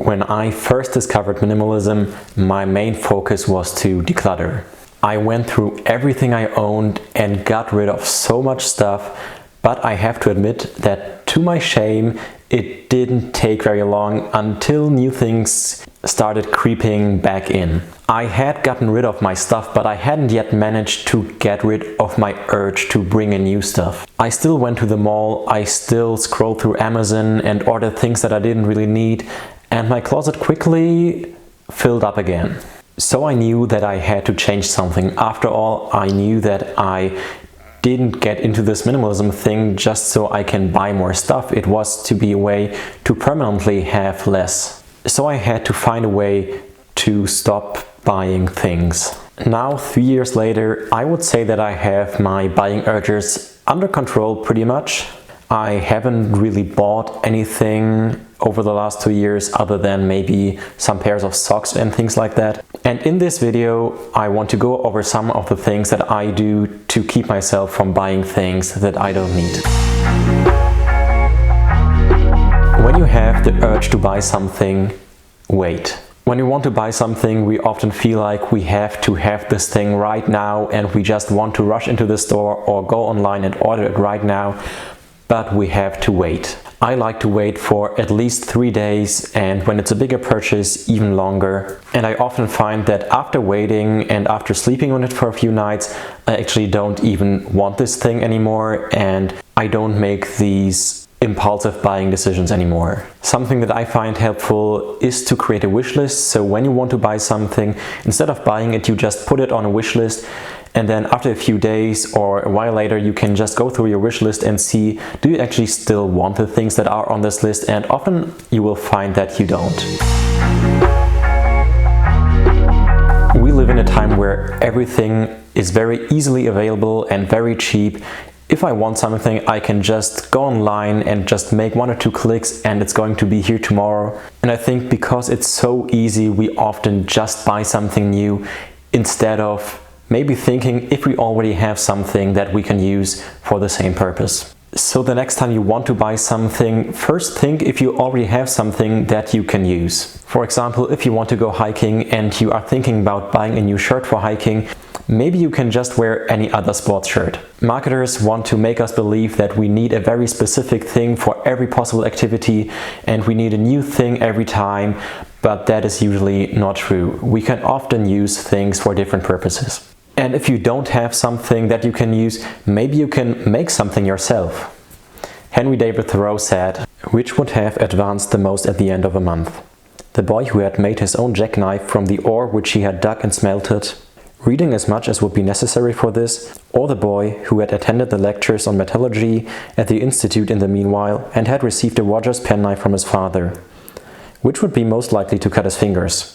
When I first discovered minimalism, my main focus was to declutter. I went through everything I owned and got rid of so much stuff, but I have to admit that to my shame, it didn't take very long until new things started creeping back in. I had gotten rid of my stuff, but I hadn't yet managed to get rid of my urge to bring in new stuff. I still went to the mall, I still scrolled through Amazon and ordered things that I didn't really need, and my closet quickly filled up again. So I knew that I had to change something. After all, I knew that I didn't get into this minimalism thing just so I can buy more stuff. It was to be a way to permanently have less. So I had to find a way to stop buying things. Now, 3 years later, I would say that I have my buying urges under control pretty much. I haven't really bought anything over the last 2 years other than maybe some pairs of socks and things like that. And in this video, I want to go over some of the things that I do to keep myself from buying things that I don't need. When you have the urge to buy something, wait. When we want to buy something, we often feel like we have to have this thing right now and we just want to rush into the store or go online and order it right now, but we have to wait. I like to wait for at least 3 days, and when it's a bigger purchase, even longer. And I often find that after waiting and after sleeping on it for a few nights, I actually don't even want this thing anymore, and I don't make these impulsive buying decisions anymore. Something that I find helpful is to create a wish list. So when you want to buy something, instead of buying it, you just put it on a wish list, and then after a few days or a while later, you can just go through your wish list and see, do you actually still want the things that are on this list? And often you will find that you don't. We live in a time where everything is very easily available and very cheap. If I want something, I can just go online and just make 1 or 2 clicks and it's going to be here tomorrow. And I think because it's so easy, we often just buy something new instead of maybe thinking if we already have something that we can use for the same purpose. So the next time you want to buy something, first think if you already have something that you can use. For example, if you want to go hiking and you are thinking about buying a new shirt for hiking, maybe you can just wear any other sports shirt. Marketers want to make us believe that we need a very specific thing for every possible activity and we need a new thing every time, but that is usually not true. We can often use things for different purposes. And if you don't have something that you can use, maybe you can make something yourself. Henry David Thoreau said, "Which would have advanced the most at the end of a month? The boy who had made his own jackknife from the ore which he had dug and smelted, reading as much as would be necessary for this, or the boy who had attended the lectures on metallurgy at the Institute in the meanwhile and had received a Rogers penknife from his father? Which would be most likely to cut his fingers?"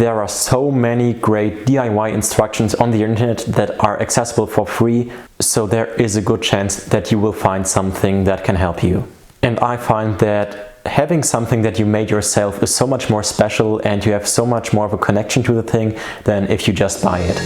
There are so many great DIY instructions on the internet that are accessible for free, so there is a good chance that you will find something that can help you. And I find that having something that you made yourself is so much more special and you have so much more of a connection to the thing than if you just buy it.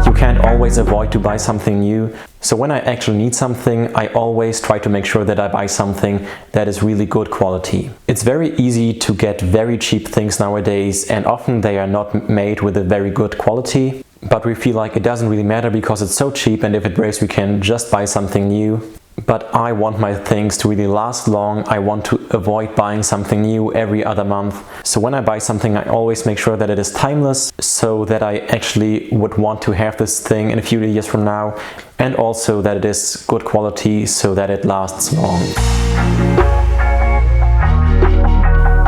You can't always avoid to buy something new, so when I actually need something, I always try to make sure that I buy something that is really good quality. It's very easy to get very cheap things nowadays, and often they are not made with a very good quality, but we feel like it doesn't really matter because it's so cheap and if it breaks we can just buy something new. But I want my things to really last long. I want to avoid buying something new every other month. So when I buy something, I always make sure that it is timeless, so that I actually would want to have this thing in a few years from now, and also that it is good quality so that it lasts long.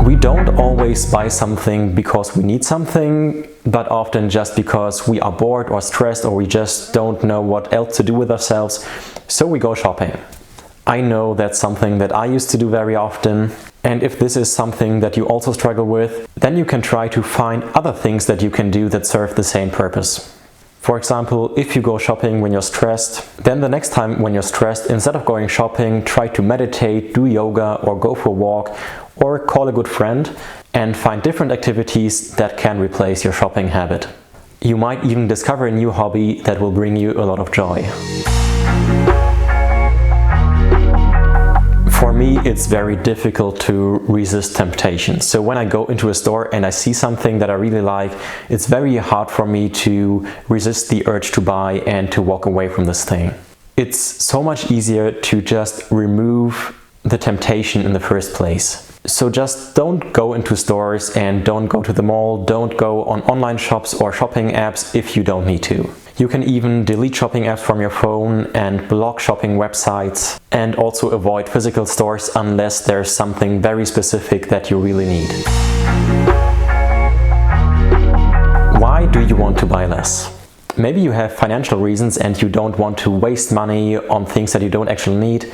We don't always buy something because we need something, but often just because we are bored or stressed or we just don't know what else to do with ourselves, so we go shopping. I know that's something that I used to do very often, and if this is something that you also struggle with, then you can try to find other things that you can do that serve the same purpose. For example, if you go shopping when you're stressed, then the next time when you're stressed, instead of going shopping, try to meditate, do yoga, or go for a walk, or call a good friend, and find different activities that can replace your shopping habit. You might even discover a new hobby that will bring you a lot of joy. For me, it's very difficult to resist temptation. So when I go into a store and I see something that I really like, it's very hard for me to resist the urge to buy and to walk away from this thing. It's so much easier to just remove the temptation in the first place. So just don't go into stores and don't go to the mall, don't go on online shops or shopping apps if you don't need to. You can even delete shopping apps from your phone and block shopping websites, and also avoid physical stores unless there's something very specific that you really need. Why do you want to buy less? Maybe you have financial reasons and you don't want to waste money on things that you don't actually need.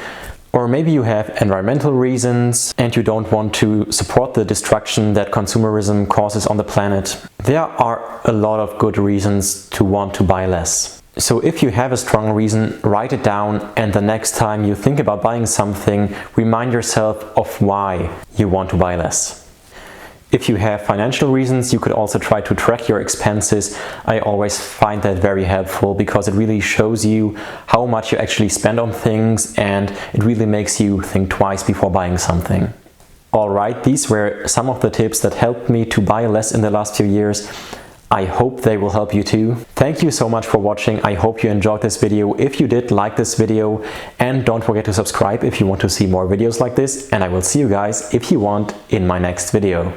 Or maybe you have environmental reasons and you don't want to support the destruction that consumerism causes on the planet. There are a lot of good reasons to want to buy less. So if you have a strong reason, write it down, and the next time you think about buying something, remind yourself of why you want to buy less. If you have financial reasons, you could also try to track your expenses. I always find that very helpful because it really shows you how much you actually spend on things, and it really makes you think twice before buying something. Alright, these were some of the tips that helped me to buy less in the last few years. I hope they will help you too. Thank you so much for watching. I hope you enjoyed this video. If you did, like this video, and don't forget to subscribe if you want to see more videos like this, and I will see you guys, if you want, in my next video.